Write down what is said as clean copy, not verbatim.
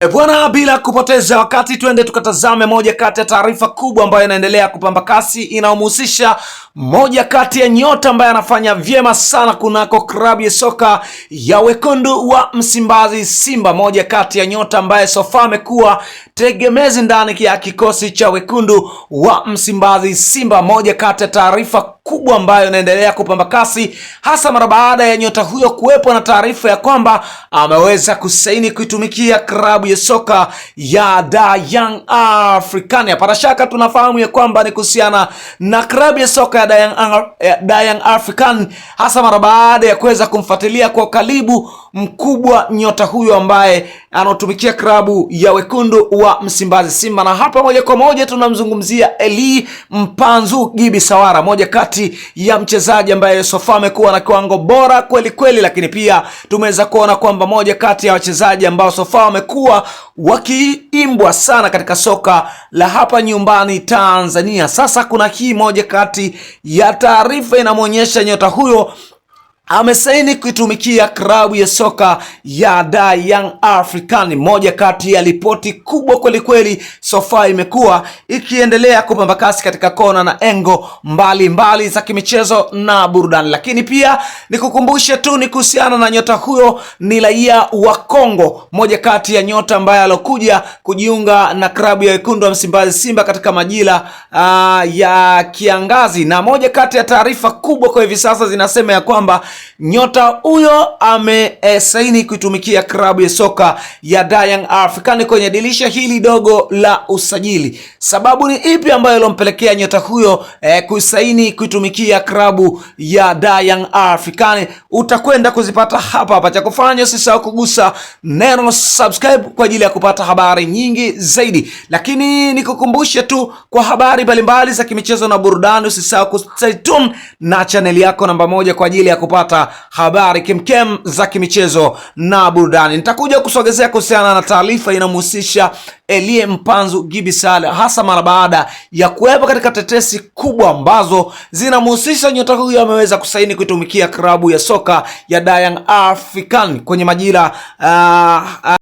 Bwana, bila kupoteza wakati twende tukatazame moja kati ya taarifa kubwa ambayo inaendelea kupamba kasi inayomhusisha moja kati ya nyota ambaye anafanya vyema sana kunako klabu ya soka ya wekundu wa Msimbazi Simba, moja kati ya nyota ambaye sofa amekuwa tegemezi ndani ya kikosi cha wekundu wa Msimbazi Simba. Moja kati ya taarifa kubwa ambayo inaendelea kupamba kasi hasa mara baada ya nyota huyo kuwepo na taarifa ya kwamba ameweza kusaini kuitumikia klabu ya soka ya Young African. Hapana shaka tunafahamu ya kwamba ni kuhusiana na klabu ya soka ya Young African, hasa mara baada ya kuweza kumfuatilia kwa karibu mkubwa nyota huyo ambaye anatumikia klabu ya wekundu wa Msimbazi Simba. Na hapa moja kwa moja tunamzungumzia Elie Mpanzu Gibi Sawara, moja kati ya mchezaji ambaye sofa amekuwa na kiwango bora kweli kweli, lakini pia tumeweza kuona kwamba moja kati ya wachezaji ambao sofa wamekuwa wakiimbwa sana katika soka la hapa nyumbani Tanzania. Sasa kuna hii moja kati ya taarifa inamuonyesha nyota huyo amesaini kuitumikia klabu ya soka ya Young African. Moja kati ya ripoti kubwa kweli kweli sofa imekuwa ikiendelea kupamba kasi katika kona na engo mbali za kimichezo na burudani. Lakini pia nikukumbushe tu ni kuhusiana na nyota huyo, ni raia wa Kongo, moja kati ya nyota ambaye alokuja kujiunga na klabu ya wekundu wa Msimbazi Simba katika majira ya kiangazi. Na moja kati ya taarifa kubwa kwa hivi sasa zinasema ya kwamba nyota huyo amesaini kuitumikia klabu ya soka ya Young African kwenye dirisha hili dogo la usajili. Sababu ni ipi ambayo ilompelekea nyota huyo kusaini kuitumikia klabu ya Young African? Utakwenda kuzipata hapa. Cha kufanya usisahau kugusa neno subscribe kwa ajili ya kupata habari nyingi zaidi. Lakini nikukumbushe tu kwa habari mbalimbali za kimichezo na burudani, usisahau kustay tuned na channel yako namba 1 kwa ajili ya kupata habari kemkem za kimichezo na burudani. Nitakuja kusogezea kuhusiana na taarifa inamhusisha Elie Mpanzu Gibi Sawara, hasa mara baada ya kuwepo katika tetesi kubwa ambazo zinamhusisha nyota huyo ameweza kusaini kuitumikia klabu ya soka ya Young African kwenye majira